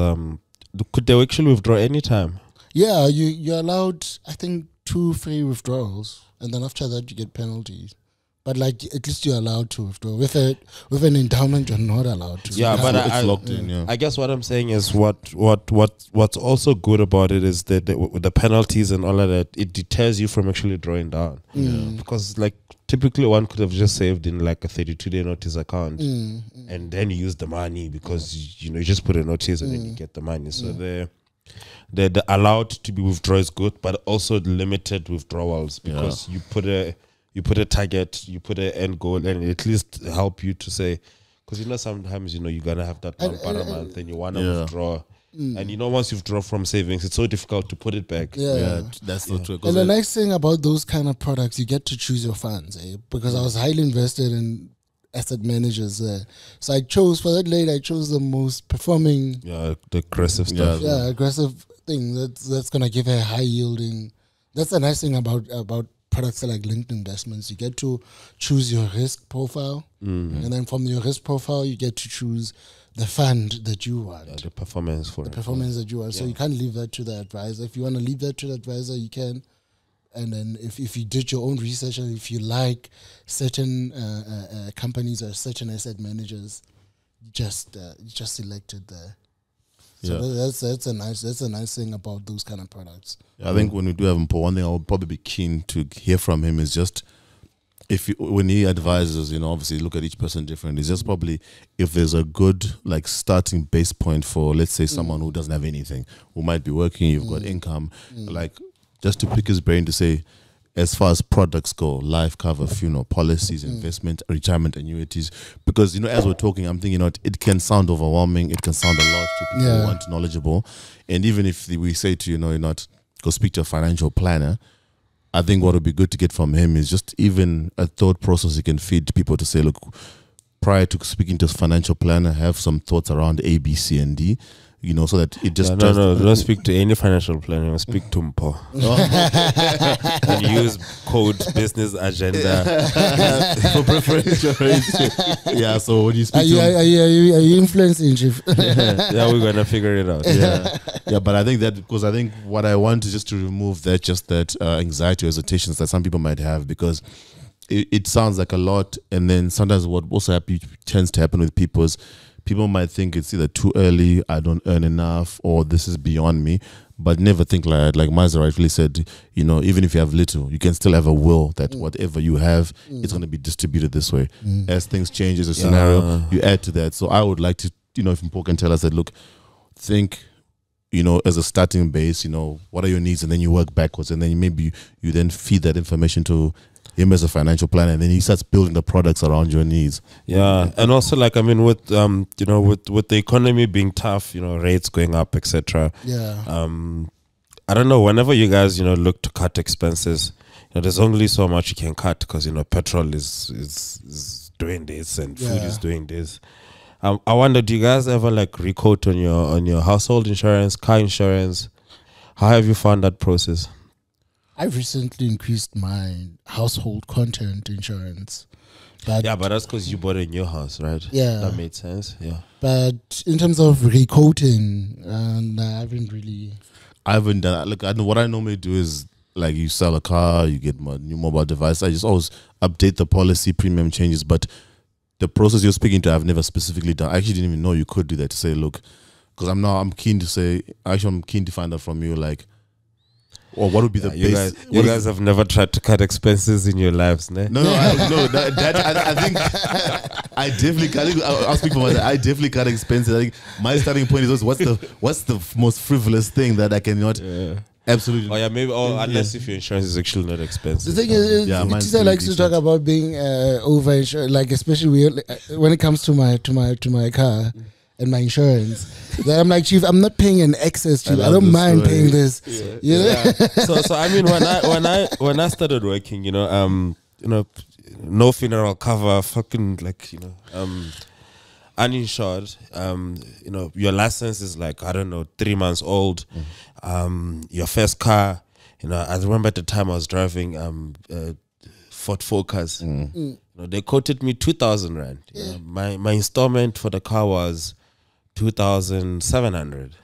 could they actually withdraw anytime? Yeah, you're allowed, I think, 2 free withdrawals, and then after that you get penalties. But like, at least you're allowed to withdraw. With an endowment, you're not allowed to. Yeah, but it's locked in. Yeah. I guess what I'm saying is what's also good about it is that with the penalties and all of that, it deters you from actually drawing down. Because like typically one could have just saved in like a 32-day notice account and then you use the money because you just put a notice and then you get the money. So they're allowed to be withdrawals good, but also limited withdrawals because you put a target, you put an end goal, and at least help you to say, because sometimes you're gonna have that one per month and you wanna withdraw. And once you've drawn from savings, it's so difficult to put it back. That's so true. And the nice thing about those kind of products, you get to choose your funds, because I was highly invested in asset managers there. So I chose, for that lady, I chose the most performing, the aggressive stuff. Aggressive thing that's gonna give her high yielding. That's the nice thing about products like linked investments. You get to choose your risk profile, and then from your risk profile, you get to choose the fund that you want. The performance for the performance that you want. So you can't leave that to the advisor. If you want to leave that to the advisor, you can. And then if you did your own research, and if you like certain companies or certain asset managers, you just select it there. So that's a nice thing about those kind of products. I think when we do have him, one thing I would probably be keen to hear from him is just when he advises, obviously look at each person differently. It's just probably if there's a good like starting base point for, let's say, someone who doesn't have anything, who might be working, you've got income, like just to pick his brain to say, as far as products go, life cover, funeral policies, investment, retirement annuities, because as we're talking, I'm thinking it can sound overwhelming, it can sound a lot to people who aren't knowledgeable, and even if we say to not go speak to a financial planner, I think what would be good to get from him is just even a thought process he can feed people to say, look, prior to speaking to a financial planner, have some thoughts around A, B, C, and D. You know, so that it just don't speak to any financial planner. Speak to Mpo. And use code business agenda for preferential rates. Yeah, so when you speak are you influencing, Chief? Yeah, we're gonna figure it out. Yeah, but I think that because I think what I want is just to remove that anxiety or hesitations that some people might have, because it sounds like a lot, and then sometimes what also tends to happen with people is people might think it's either too early, I don't earn enough, or this is beyond me. But never think like that. Like Maza rightfully said, you know, even if you have little, you can still have a will that whatever you have is going to be distributed this way. As things change as a scenario, you add to that. So I would like to, you know, if Mpo can tell us that, look, think, you know, as a starting base, you know, what are your needs, and then you work backwards, and then maybe you then feed that information to him as a financial planner, and then he starts building the products around your needs. Yeah, and also like, I mean, with you know, with the economy being tough, you know, rates going up, etc. Yeah. I don't know. Whenever you guys, you know, look to cut expenses, you know, there's only so much you can cut, because, you know, petrol is doing this and food is doing this. I wonder, do you guys ever like recoat on your household insurance, car insurance? How have you found that process? I've recently increased my household content insurance. But Yeah, but that's because you bought a new house, right? Yeah. That made sense. Yeah. But in terms of recoating, I haven't really. I haven't done that. Like, what I normally do is, like, you sell a car, you get a new mobile device. I just always update the policy, premium changes. But the process you're speaking to, I've never specifically done. I actually didn't even know you could do that, to say, look, because I'm keen to find out from you, like, or what would be the base? You guys have never tried to cut expenses in your lives, ne? No, I think I definitely can't. I'll speak for myself. I definitely cut expenses. I think my starting point is what's the most frivolous thing that I cannot absolutely. Oh yeah, maybe. Oh, unless if your insurance is actually not expensive. The thing is, Tisa likes to talk about being over insured, like especially when it comes to my car and my insurance. Then I'm like, Chief, I'm not paying an excess, Chief. I don't mind paying this. Yeah. You know? So I mean, when I started working, you know, no funeral cover, fucking like, you know, uninsured. You know, your license is like, I don't know, 3 months old. Your first car, you know, I remember at the time I was driving Ford Focus. You know, they quoted me 2,000 rand. You know, my installment for the car was 2,700.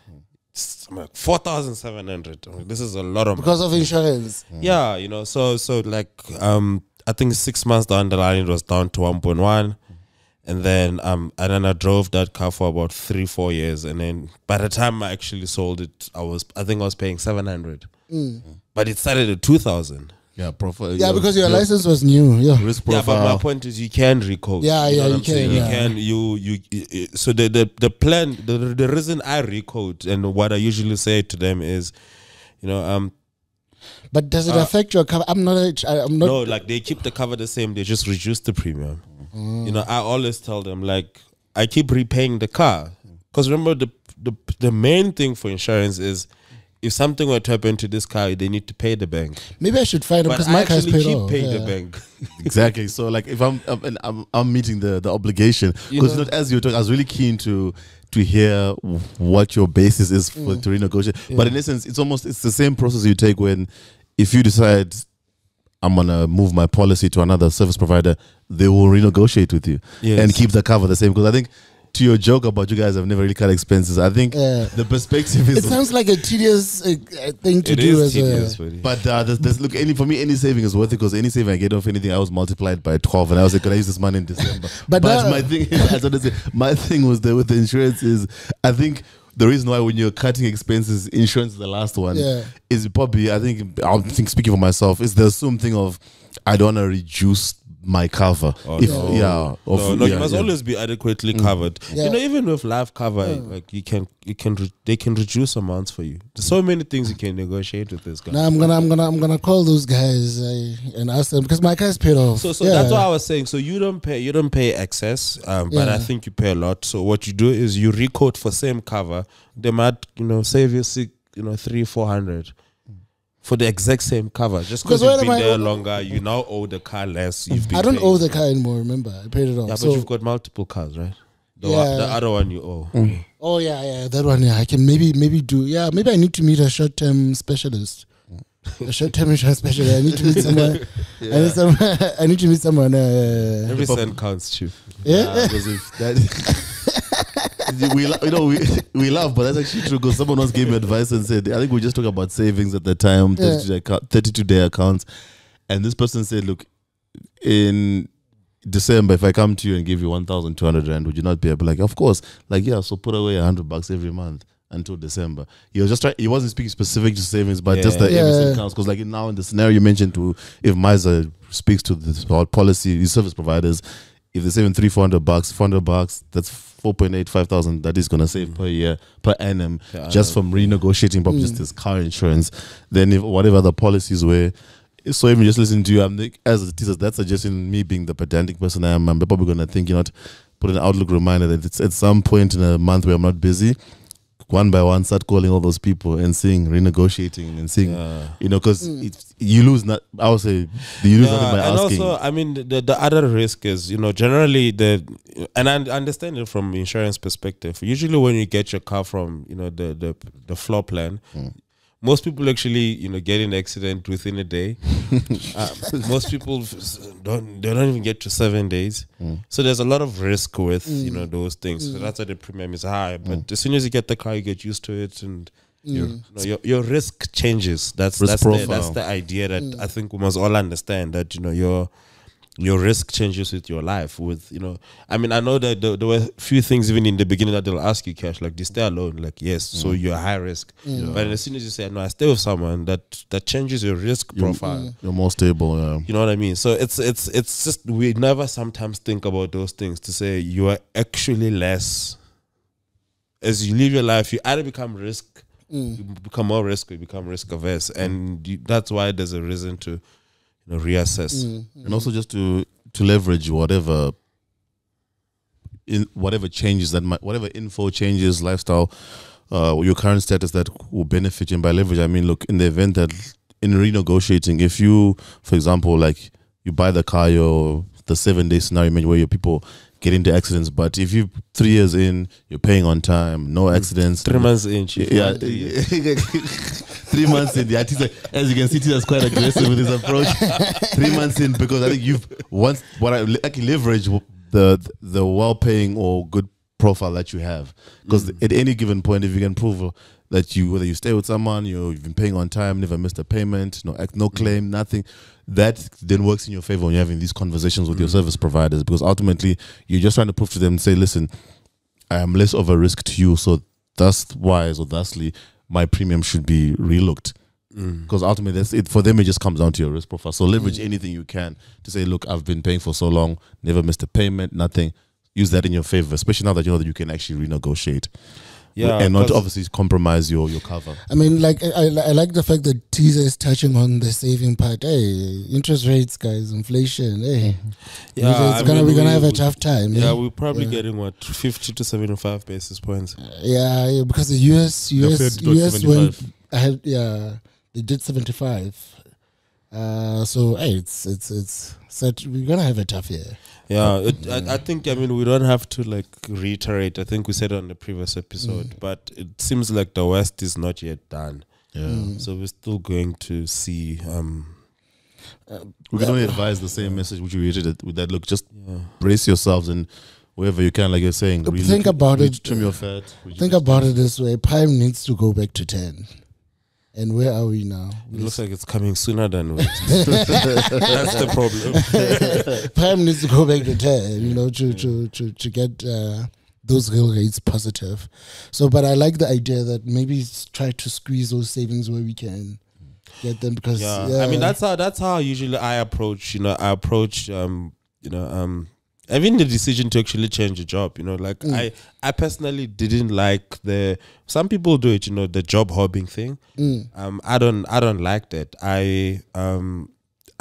I'm like 4,700. This is a lot of money. Because of insurance. Yeah, you know, so like I think 6 months down the line it was down to 1.1. And then I drove that car for about 3-4 years, and then by the time I actually sold it, I think I was paying 700. But it started at 2,000. Yeah, yeah, because your license was new. Yeah, risk profile. Yeah, but my point is you can recode. Yeah, you know you can. You can. You. So the plan, the reason I recode and what I usually say to them is, you know, but does it affect your cover? I'm not. No, like they keep the cover the same. They just reduce the premium. You know, I always tell them, like, I keep repaying the car, because remember the main thing for insurance is, if something were to happen to this car, they need to pay the bank. Maybe I should find out, because my car's paid off. Pay the bank. Exactly. So like, if I'm meeting the obligation, because as you were talking, I was really keen to hear what your basis is for to renegotiate. Yeah. But in essence, it's the same process you take if you decide I'm gonna move my policy to another service provider, they will renegotiate with you and keep the cover the same. Because I think, to your joke about you guys have never really cut expenses, I think the perspective is... It sounds like a tedious thing to do as well. But look, for me, any saving is worth it, because any saving I get off anything, I was multiplied by 12, and I was like, could I use this money in December? but my thing is, my thing was with the insurance is, I think the reason why when you're cutting expenses, insurance is the last one, is probably, I think speaking for myself, is the assumed thing of, I don't want to reduce my cover. You must always be adequately covered. You know, even with life cover, like they can reduce amounts for you. There's so many things you can negotiate with this guy. Now I'm gonna call those guys and ask them, because my car's paid off. So that's what I was saying. So you don't pay excess, but I think you pay a lot. So what you do is you requote for same cover. They might, you know, save you 300-400 for the exact same cover. Just because you've been there longer, you now owe the car less. I don't owe the car anymore, remember? I paid it off. Yeah, but you've got multiple cars, right? The other one you owe. Oh, yeah, that one, yeah. I can maybe do, maybe I need to meet a short-term specialist. A short-term insurance specialist. I need to meet someone. I need to meet someone. Every cent counts, too. Yeah? Because if that... we laugh, but that's actually true because someone once gave me advice and said, I think we just talked about savings at the time, 32-day accounts, and this person said, look, in December, if I come to you and give you 1,200 rand, would you not be able? Like, of course, like, yeah, so put away $100 every month until December. He was just trying. He wasn't speaking specific to savings, but just that everything counts. Because like now in the scenario you mentioned, if Miser speaks to the policy, these service providers, if they're saving $400, that's 5,000 that is going to save per year, per annum, just from renegotiating probably just this car insurance. Then if whatever the policies were. So even just listening to you, I'm like, as a teacher, that's suggesting me being the pedantic person I am. I'm probably going to think, put an Outlook reminder that it's at some point in a month where I'm not busy, one by one, start calling all those people and renegotiating and seeing, because you lose not. I would say you lose nothing by asking. And also, I mean, the other risk is, generally and I understand it from insurance perspective. Usually, when you get your car from, the floor plan. Most people actually, get in an accident within a day. Most people don't even get to 7 days. So there's a lot of risk with, those things. So that's why the premium is high. But as soon as you get the car, you get used to it, and your risk changes. That's the idea that I think we must all understand, that your risk changes with your life. I mean, I know that there were a few things even in the beginning that they'll ask you, Cash, like, do you stay alone? Like, yes, so you're high risk. But as soon as you say, no, I stay with someone, that changes your risk profile. You're more stable, yeah. You know what I mean? So it's just, we never sometimes think about those things to say you are actually less. As you live your life, you either become you become more risk, or you become risk averse. And that's why there's a reason to reassess. And also just to leverage whatever changes whatever info changes, lifestyle, your current status that will benefit you. And by leverage, I mean, look, in the event that in renegotiating, if you, for example, like you buy the car, the 7-day scenario where your people get into accidents, but if you 3 years in, you're paying on time, no accidents. 3 months in, 3 months in, as you can see, Tita's quite aggressive with his approach. 3 months in, because I think leverage the well-paying or good profile that you have. Because at any given point, if you can prove that whether you stay with someone, you've been paying on time, never missed a payment, no claim, nothing, that then works in your favor when you're having these conversations with your service providers, because ultimately you're just trying to prove to them, say, listen, I am less of a risk to you, so thusly my premium should be relooked. Because ultimately that's it. For them, it just comes down to your risk profile. So leverage anything you can to say, look, I've been paying for so long, never missed a payment, nothing. Use that in your favor, especially now that you know that you can actually renegotiate. And not obviously compromise your cover. I mean, like I like the fact that Teaser is touching on the saving part. Hey, interest rates, guys, inflation. Hey, we're gonna have a tough time. Yeah, we're probably getting 50 to 75 basis points. Because the US went ahead. They did 75. So hey, it's set. We're gonna have a tough year. Yeah, I think, we don't have to reiterate. I think we said it on the previous episode, but it seems like the West is not yet done. Yeah. So we're still going to see. We can only advise the same message which we reiterated with that. Look, just brace yourselves and wherever you can, like you're saying. Think about it. Trim your fat. Think about it this way: Prime needs to go back to 10. And where are we now? It looks like it's coming sooner than we. That's the problem. Prime needs to go back to 10, to get those real rates positive. So, but I like the idea that maybe try to squeeze those savings where we can get them, because I mean that's how usually I approach. Having the decision to actually change a job, I personally didn't like some people do it, the job hopping thing. I don't like that. I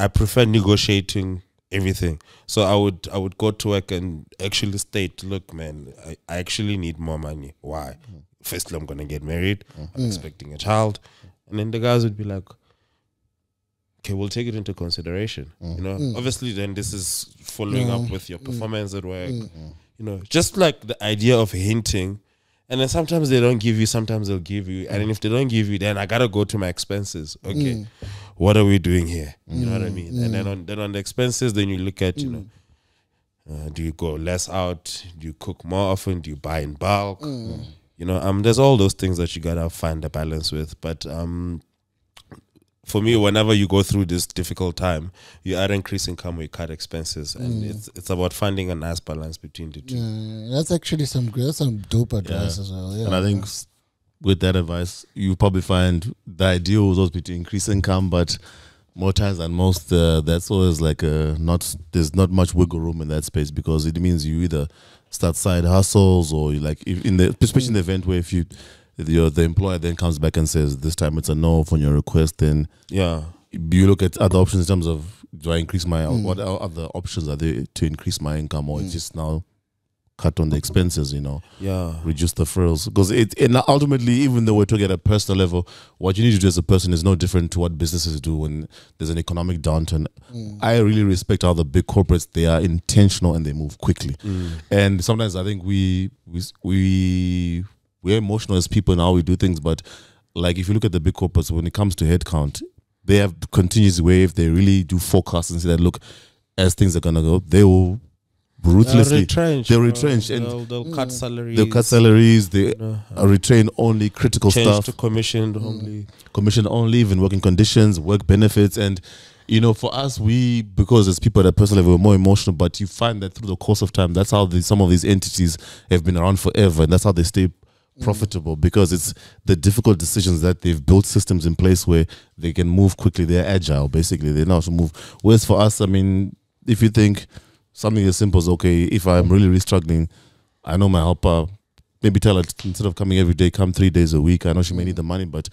prefer negotiating everything. So I would go to work and actually state, look, man, I actually need more money. Why? Firstly, I'm gonna get married. I'm expecting a child, and then the guys would be like, okay, we'll take it into consideration. You know, obviously then this is following up with your performance at work. You know, just like the idea of hinting. And then sometimes they don't give you, sometimes they'll give you. And then if they don't give you, then I got to go to my expenses. Okay, what are we doing here? You know what I mean? And then on the expenses, then you look at, you know, do you go less out? Do you cook more often? Do you buy in bulk? You know, there's all those things that you got to find a balance with. But for me, whenever you go through this difficult time, you either increase income or you cut expenses, and it's about finding a nice balance between the two. Yeah, that's actually some dope advice as well. Yeah, and I think with that advice, you probably find the ideal was always to increase income, but more times than most, that's always like there's not much wiggle room in that space, because it means you either start side hustles or you like especially in the event where if the employer then comes back and says this time it's a no from your request, then you look at other options in terms of, do I increase my what other options are there to increase my income, or it's just now cut on the expenses, you know, reduce the frills, because and ultimately, even though we're talking at a personal level, what you need to do as a person is no different to what businesses do when there's an economic downturn. I really respect how the big corporates, they are intentional and they move quickly, and sometimes I think we're emotional as people in how we do things, but like if you look at the big corporates, when it comes to headcount, they have continuous wave. They really do forecast and say that, look, as things are gonna go, they will ruthlessly they'll retrench and they'll cut salaries. They'll cut salaries. They retrain only critical stuff. To commissioned only. Commission only, even working conditions, work benefits, and you know, for us, because as people at a personal level, we're more emotional, but you find that through the course of time, that's how some of these entities have been around forever, and that's how they stay profitable, because it's the difficult decisions that they've built systems in place where they can move quickly. They're agile, basically. They know how to move. Whereas for us, I mean, if you think something as simple as, okay, if I'm really struggling, I know my helper, maybe tell her instead of coming every day, come 3 days a week. I know she may need the money, but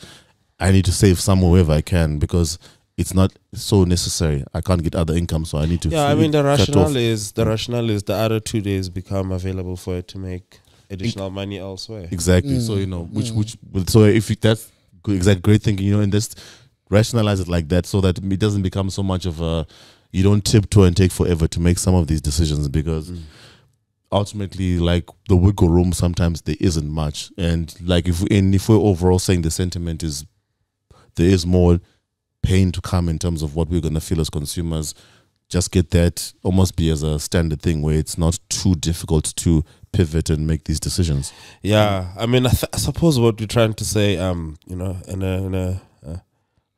I need to save somewhere wherever I can, because it's not so necessary. I can't get other income, so I need to. Yeah, I mean, the rationale is the other 2 days become available for it to make additional money elsewhere. Exactly. So you know, so if that's great thinking, you know, and just rationalize it like that, so that it doesn't become so much of a, you don't tiptoe and take forever to make some of these decisions, because ultimately, like, the wiggle room sometimes there isn't much, and like if we're overall saying the sentiment is there is more pain to come in terms of what we're gonna feel as consumers, just get that almost be as a standard thing where it's not too difficult to pivot and make these decisions. Yeah, I mean, I suppose what we're trying to say, you know, in a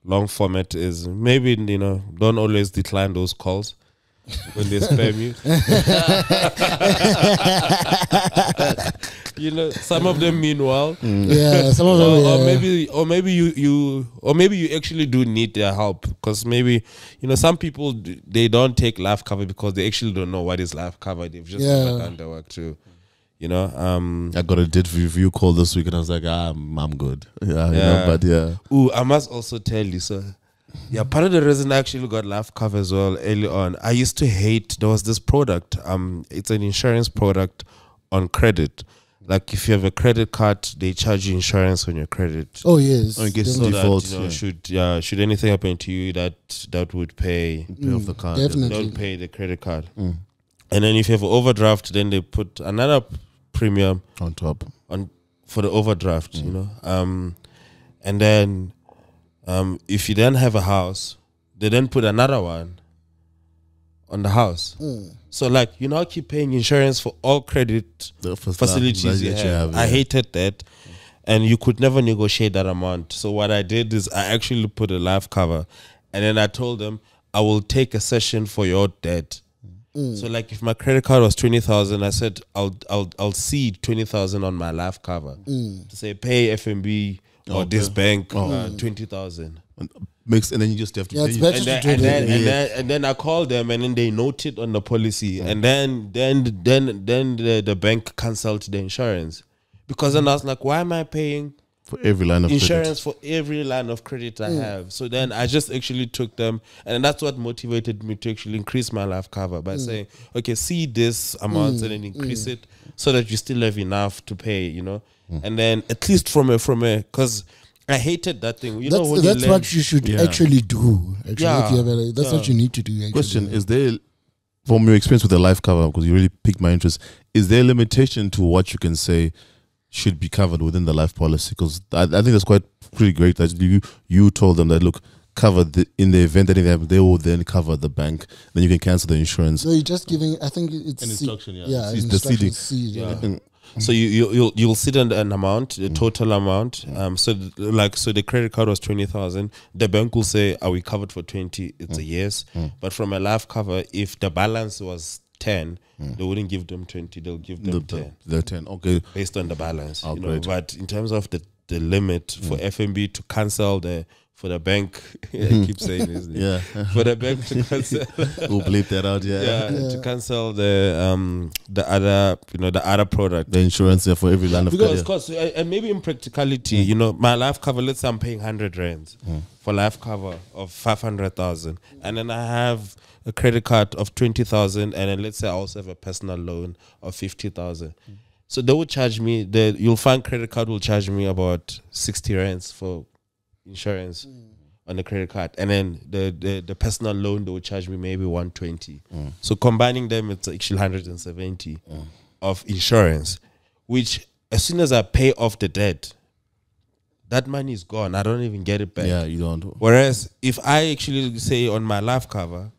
long format is maybe, you know, don't always decline those calls when they spam you. You know, some of them mean well. Yeah, some of them. Or maybe you actually do need their help, because maybe, you know, some people, they don't take life cover because they actually don't know what is life cover. They've just never done their work too. You know, I got a did review call this week and I was like, I'm good. Yeah, you know, but yeah. Ooh, I must also tell you, so yeah, part of the reason I actually got life cover as well early on, I used to hate, there was this product, it's an insurance product on credit. Like if you have a credit card, they charge you insurance on your credit. Oh yes, I guess so default. That, you know, should anything happen to you, that would pay off the card. Definitely, don't pay the credit card. And then if you have an overdraft, then they put another premium on top for the overdraft. You know, and then if you then have a house, they then put another one on the house. So like, you now keep paying insurance for all credit facilities you have. I hated that. And you could never negotiate that amount. So what I did is I actually put a life cover, and then I told them I will take a session for your debt. So like if my credit card was 20,000, I said I'll seed 20,000 on my life cover to say pay FNB or this bank 20,000. Makes, and then you just have to pay. And then I called them, and then they noted on the policy, and then the bank cancelled the insurance, because then I was like, why am I paying for every line of insurance credit? For every line of credit I have? So then I just actually took them, and that's what motivated me to actually increase my life cover by saying, okay, see this amount and then increase it so that you still have enough to pay, you know. And then at least from a because I hated that thing. You know, That's when that's you what you should actually do. Actually, Yeah. if you have that's what you need to do. Actually. Question: is there, from your experience with the life cover, because you really piqued my interest, is there a limitation to what you can say should be covered within the life policy? Because I think that's pretty great that you told them that, look, cover in the event that anything happens, they will then cover the bank. Then you can cancel the insurance. So you're just giving. I think it's An instruction, yeah. Yeah, It's an the instruction seeding. seed, yeah. And- So you'll sit on an amount, the total amount. So the credit card was 20,000. The bank will say, "Are we covered for 20?" It's a yes. But from a life cover, if the balance was 10, they wouldn't give them 20. They'll give them 10. The 10. Okay. Based on the balance. Oh, you know, great. but in terms of the limit for FNB to cancel for the bank, I keep saying this. Yeah. For the bank to cancel. We'll bleep that out. Yeah. To cancel the other product. The insurance there for every line of Because, credit. and maybe in practicality, you know, my life cover, let's say I'm paying 100 rands for life cover of 500,000, and then I have a credit card of 20,000, and then let's say I also have a personal loan of 50,000. So they will charge me. You'll find credit card will charge me about 60 rands for insurance on the credit card, and then the personal loan they will charge me maybe 120. So combining them, it's actually 170 of insurance, which as soon as I pay off the debt, that money is gone. I don't even get it back. Yeah, you don't. Whereas if I actually say on my life cover,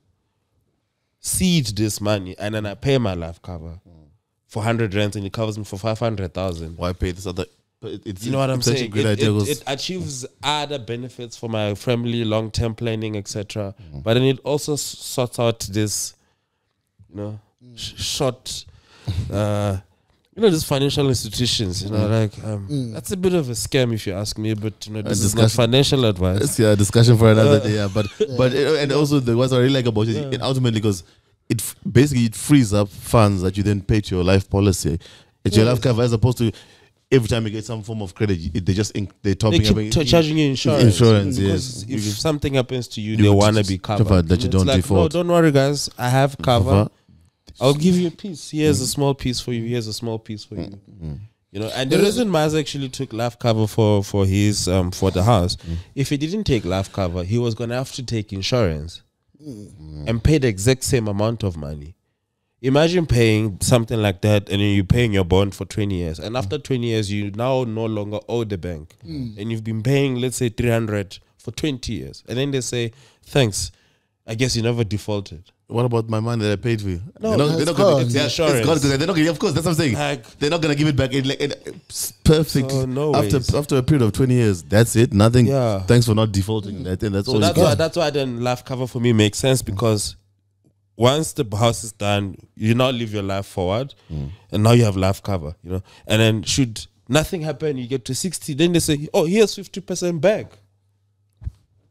seed this money, and then I pay my life cover for 100 rands, and it covers me for 500,000. Why pay this other? You know what I'm such saying? a great idea. It achieves other benefits for my family, long-term planning, etc. But then it also sorts out this, you know, short, these financial institutions. You know, like that's a bit of a scam if you ask me. But you know, this is not financial advice. It's a discussion for another day. Yeah, but and also what I really like about it ultimately, because it frees up funds that you then pay to your life policy, it's your life cover, as opposed to every time you get some form of credit, they keep charging you insurance. Insurance, because yes. if something happens to you, they want to be covered. That you don't default. No, don't worry, guys. I have cover. I'll give you a piece. Here's a small piece for you. Here's a small piece for you. You know, and the reason Maz actually took life cover for his for the house, if he didn't take life cover, he was gonna have to take insurance and pay the exact same amount of money. Imagine paying something like that, and then you're paying your bond for 20 years. And after 20 years, you now no longer owe the bank. And you've been paying, let's say, 300 for 20 years. And then they say, thanks, I guess you never defaulted. What about my money that I paid for you? No, they're not gonna, it's insurance. It's gone, because they're not gonna, of course, that's what I'm saying. They're not going to give it back. Perfect. So no after a period of 20 years, that's it. Nothing. Yeah. Thanks for not defaulting. That's all. That's why then life cover for me makes sense, because once the house is done, you now live your life forward, and now you have life cover, you know. And then should nothing happen, you get to 60, then they say, oh, here's 50% back.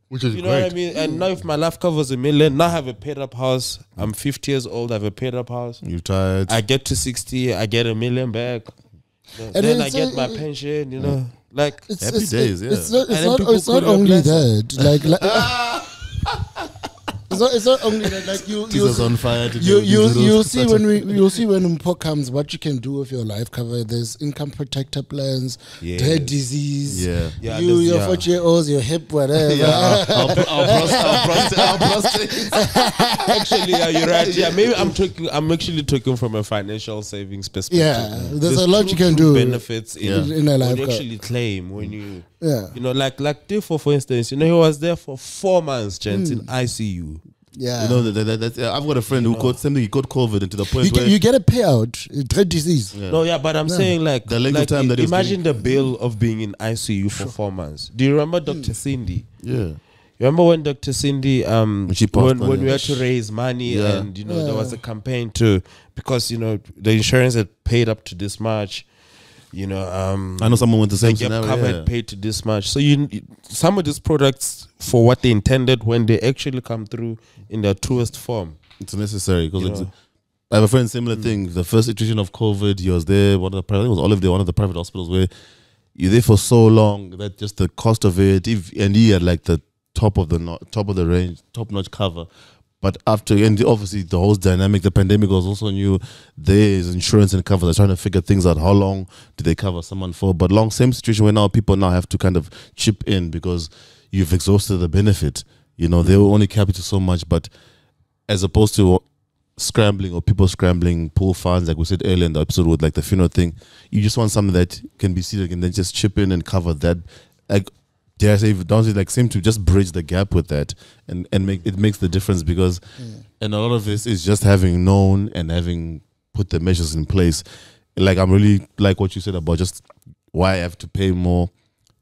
Which is you know what I mean? And now if my life cover is $1 million, now I have a paid up house. I'm 50 years old, I have a paid up house. You're tired. I get to 60, I get $1 million back. And then I get my pension, you know. Like happy days, yeah. It's not only that. It's not only that. Like Jesus on fire. You'll see when Mpo comes what you can do with your life cover. There's income protector plans, dead disease. Yeah. Your 40-year-olds, your hip, whatever. Our prostate. Actually, you're right. Yeah, maybe I'm actually talking from a financial savings perspective. Yeah, there's a lot you can do. Benefits in a life when you cover. actually claim, when you you know, like Tefo, for instance, you know, he was there for 4 months, gents, in ICU. Yeah, you know, I've got a friend who caught something. He caught COVID, and to the point where you get a payout, dread disease. Yeah. No, yeah, but I'm saying like the length of time that imagine the bill of being in ICU for 4 months. Do you remember Dr. Cindy? Yeah. You remember when Dr. Cindy, when we had to raise money, and you know there was a campaign because you know the insurance had paid up to this much. You know, I know someone went the same scenario. Covered, paid to this much. So some of these products, for what they intended, when they actually come through in their truest form, it's necessary. Because I have a friend, similar thing. The first iteration of COVID, he was there. I think it was Olive Day, one of the private hospitals, where you're there for so long that just the cost of it. And he had like the top of the range, top notch cover. But after, and obviously the whole dynamic, the pandemic was also new. There is insurance and cover. They're trying to figure things out. How long do they cover someone for? But same situation where now people now have to kind of chip in because you've exhausted the benefit. You know, they will only cap it to so much. But as opposed to scrambling or people scrambling pool funds, like we said earlier in the episode with like the funeral thing, you just want something that can be seated and then just chip in and cover that. Like, dare I say, like seem to just bridge the gap with that and make it makes the difference because and a lot of this is just having known and having put the measures in place. Like I'm really like what you said about just why I have to pay more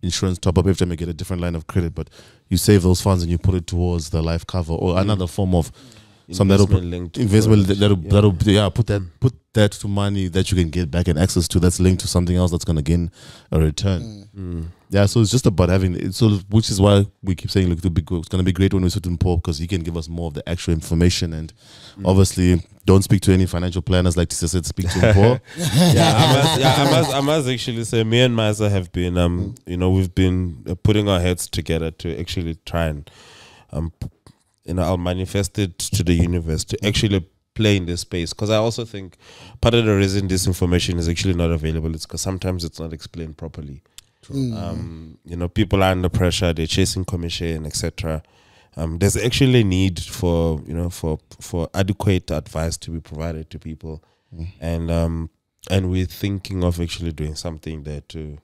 insurance top up every time I get a different line of credit, but you save those funds and you put it towards the life cover or another form of some investment that'll put that to money that you can get back and access to that's linked to something else that's going to gain a return. Yeah, so it's just about having it. So which is why we keep saying, look, it's going to be great when we sit in Paul because he can give us more of the actual information. And obviously, don't speak to any financial planners like Tisa said. Speak to Paul. I must actually say, me and Maza have been, we've been putting our heads together to actually try and, I'll manifest it to the universe to actually play in this space. Because I also think part of the reason this information is actually not available is because sometimes it's not explained properly. People are under pressure, they're chasing commission, etc. There's actually a need for adequate advice to be provided to people, and we're thinking of actually doing something there too.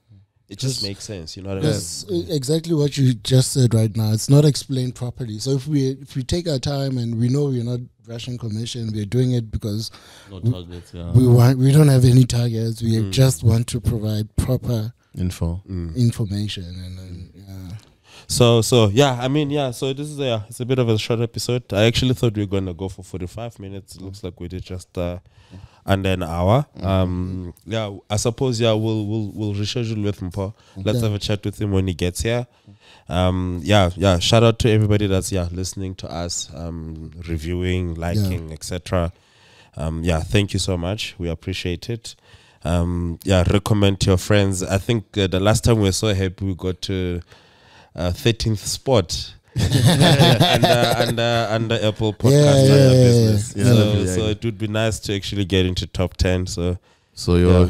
It just makes sense, you know what I mean? That's exactly what you just said right now. It's not explained properly. So if we take our time and we know we're not rushing commission, we're doing it because no targets, we don't have any targets. We just want to provide proper information and So this is it's a bit of a short episode. I actually thought we were going to go for 45 minutes. It looks like we did just under an hour. I suppose we'll reschedule with Mpo. Let's have a chat with him when he gets here. Shout out to everybody that's listening to us, reviewing, liking, etc. Thank you so much. We appreciate it. Recommend to your friends. I think the last time we were so happy we got to 13th spot under Apple Podcast business. So it would be nice to actually get into top 10. So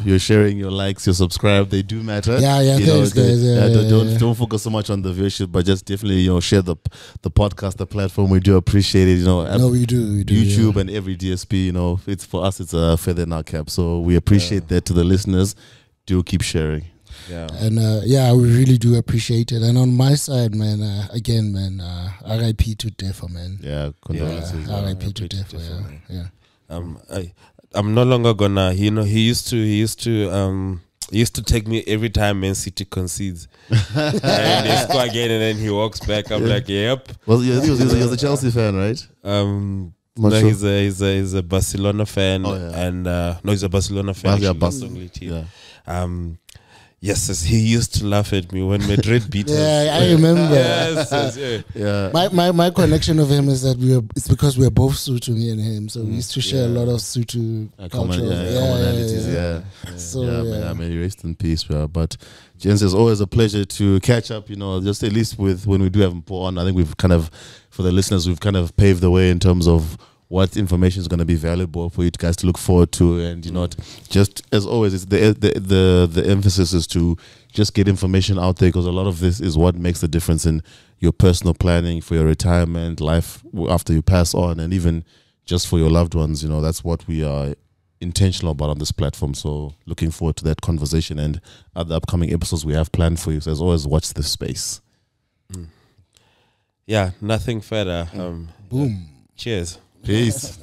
you're sharing your likes, your subscribe, they do matter. Thanks guys. Don't focus so much on the viewership, but just definitely share the podcast, the platform. We do appreciate it. We do. YouTube and every DSP. It's for us. It's a feather in our cap. So we appreciate that to the listeners. Do keep sharing. And we really do appreciate it. And on my side, man, R.I.P. to Tefo, man. Yeah, condolences. R.I.P. to Tefo. I'm no longer gonna. He used to take me every time Man City concedes, and they score again, and then he walks back. I'm like, yep. Well, he was a Chelsea fan, right? He's a Barcelona fan, and he's a Barcelona fan. Yes, he used to laugh at me when Madrid beat us. I remember. Yes. My connection of him is that it's because we're both Sutu, me and him. So we used to share a lot of Sutu commonalities. Man, may you rest in peace, bro. But Jens, it's always a pleasure to catch up. Just at least with when we do have him on. I think we've kind of, for the listeners, we've kind of paved the way in terms of what information is going to be valuable for you guys to look forward to, and just as always, it's the emphasis is to just get information out there, because a lot of this is what makes the difference in your personal planning for your retirement life after you pass on, and even just for your loved ones. That's what we are intentional about on this platform. So looking forward to that conversation and other upcoming episodes we have planned for you. So as always, watch this space. Nothing further. Boom. Cheers. Peace.